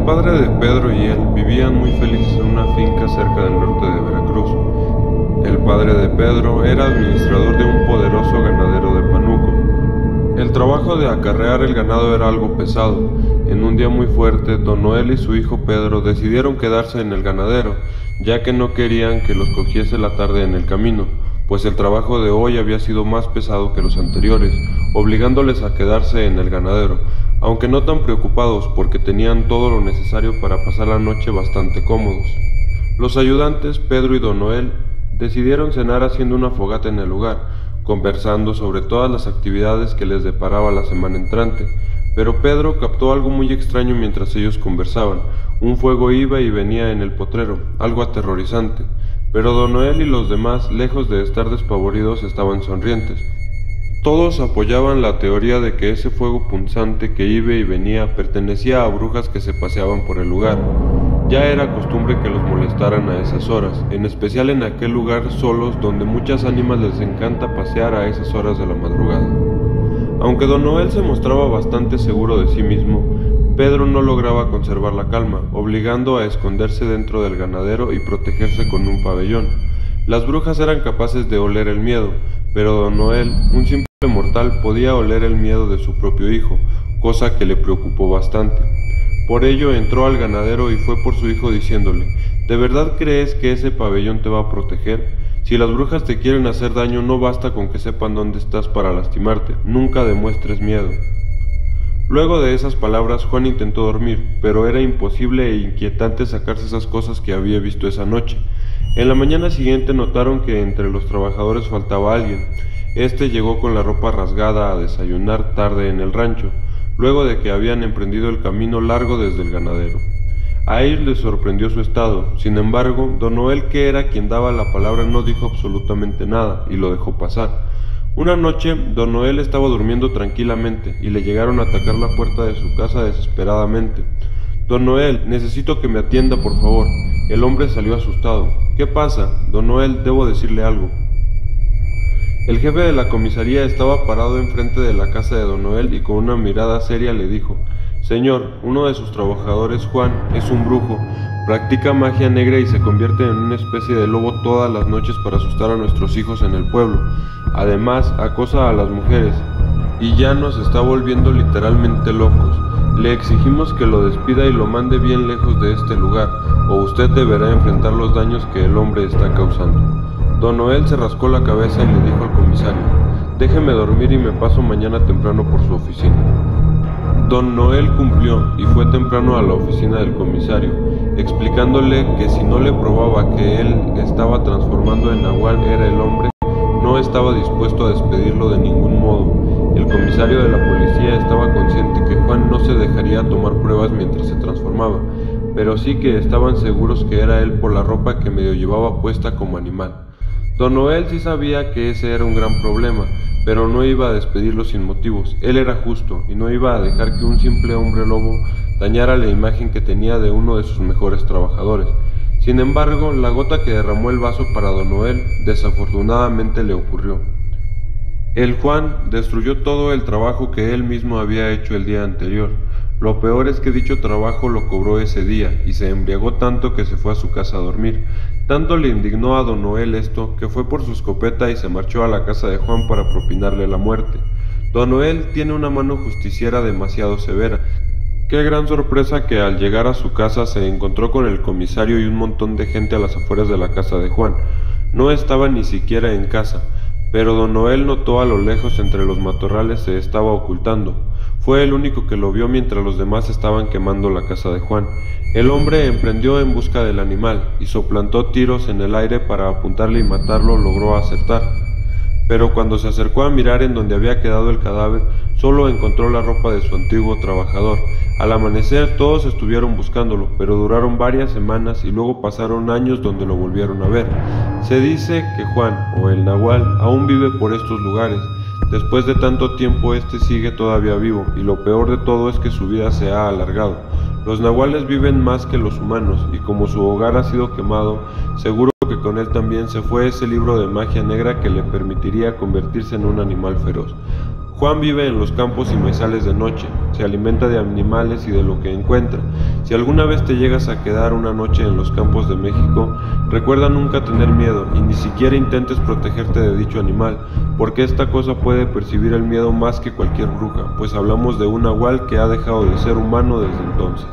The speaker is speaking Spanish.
padre de Pedro y él vivían muy felices en una finca cerca del norte de Veracruz. El padre de Pedro era administrador de un poderoso ganadero de Pánuco. El trabajo de acarrear el ganado era algo pesado. En un día muy fuerte, don Noel y su hijo Pedro decidieron quedarse en el ganadero, ya que no querían que los cogiese la tarde en el camino, pues el trabajo de hoy había sido más pesado que los anteriores, obligándoles a quedarse en el ganadero, aunque no tan preocupados porque tenían todo lo necesario para pasar la noche bastante cómodos. Los ayudantes, Pedro y don Noel, decidieron cenar haciendo una fogata en el lugar, conversando sobre todas las actividades que les deparaba la semana entrante. Pero Pedro captó algo muy extraño mientras ellos conversaban. Un fuego iba y venía en el potrero, algo aterrorizante. Pero don Noel y los demás, lejos de estar despavoridos, estaban sonrientes. Todos apoyaban la teoría de que ese fuego punzante que iba y venía pertenecía a brujas que se paseaban por el lugar. Ya era costumbre que los molestaran a esas horas, en especial en aquel lugar solos donde muchas ánimas les encanta pasear a esas horas de la madrugada. Aunque don Noel se mostraba bastante seguro de sí mismo, Pedro no lograba conservar la calma, obligando a esconderse dentro del ganadero y protegerse con un pabellón. Las brujas eran capaces de oler el miedo, pero don Noel, un simple mortal, podía oler el miedo de su propio hijo, cosa que le preocupó bastante. Por ello entró al ganadero y fue por su hijo diciéndole: ¿de verdad crees que ese pabellón te va a proteger? Si las brujas te quieren hacer daño, no basta con que sepan dónde estás para lastimarte, nunca demuestres miedo. Luego de esas palabras, Juan intentó dormir, pero era imposible e inquietante sacarse esas cosas que había visto esa noche. En la mañana siguiente notaron que entre los trabajadores faltaba alguien. Este llegó con la ropa rasgada a desayunar tarde en el rancho, luego de que habían emprendido el camino largo desde el ganadero. A ellos les sorprendió su estado. Sin embargo, don Noel, que era quien daba la palabra, no dijo absolutamente nada y lo dejó pasar. Una noche, don Noel estaba durmiendo tranquilamente y le llegaron a atacar la puerta de su casa desesperadamente. «Don Noel, necesito que me atienda, por favor». El hombre salió asustado. «¿Qué pasa? Don Noel, debo decirle algo». El jefe de la comisaría estaba parado enfrente de la casa de don Noel y con una mirada seria le dijo: «Señor, uno de sus trabajadores, Juan, es un brujo. Practica magia negra y se convierte en una especie de lobo todas las noches para asustar a nuestros hijos en el pueblo. Además, acosa a las mujeres y ya nos está volviendo literalmente locos. Le exigimos que lo despida y lo mande bien lejos de este lugar, o usted deberá enfrentar los daños que el hombre está causando». Don Noel se rascó la cabeza y le dijo al comisario: «Déjeme dormir y me paso mañana temprano por su oficina». Don Noel cumplió y fue temprano a la oficina del comisario, explicándole que si no le probaba que él estaba transformando en nahual era el hombre, no estaba dispuesto a despedirlo de ningún modo. El comisario de la policía estaba consciente que Juan no se dejaría tomar pruebas mientras se transformaba, pero sí que estaban seguros que era él por la ropa que medio llevaba puesta como animal. Don Noel sí sabía que ese era un gran problema, pero no iba a despedirlo sin motivos. Él era justo y no iba a dejar que un simple hombre lobo dañara la imagen que tenía de uno de sus mejores trabajadores. Sin embargo, la gota que derramó el vaso para don Noel desafortunadamente le ocurrió. El Juan destruyó todo el trabajo que él mismo había hecho el día anterior. Lo peor es que dicho trabajo lo cobró ese día y se embriagó tanto que se fue a su casa a dormir. Tanto le indignó a don Noel esto que fue por su escopeta y se marchó a la casa de Juan para propinarle la muerte. Don Noel tiene una mano justiciera demasiado severa. Qué gran sorpresa que al llegar a su casa se encontró con el comisario y un montón de gente a las afueras de la casa de Juan. No estaba ni siquiera en casa, pero don Noel notó a lo lejos entre los matorrales se estaba ocultando. Fue el único que lo vio mientras los demás estaban quemando la casa de Juan. El hombre emprendió en busca del animal y soplantó tiros en el aire para apuntarle y matarlo. Logró acertar, pero cuando se acercó a mirar en donde había quedado el cadáver, solo encontró la ropa de su antiguo trabajador. Al amanecer todos estuvieron buscándolo, pero duraron varias semanas y luego pasaron años donde lo volvieron a ver. Se dice que Juan, o el Nahual, aún vive por estos lugares. Después de tanto tiempo este sigue todavía vivo, y lo peor de todo es que su vida se ha alargado. Los nahuales viven más que los humanos, y como su hogar ha sido quemado, seguro que con él también se fue ese libro de magia negra que le permitiría convertirse en un animal feroz. Juan vive en los campos y maizales de noche, se alimenta de animales y de lo que encuentra. Si alguna vez te llegas a quedar una noche en los campos de México, recuerda nunca tener miedo y ni siquiera intentes protegerte de dicho animal, porque esta cosa puede percibir el miedo más que cualquier bruja, pues hablamos de un nahual que ha dejado de ser humano desde entonces.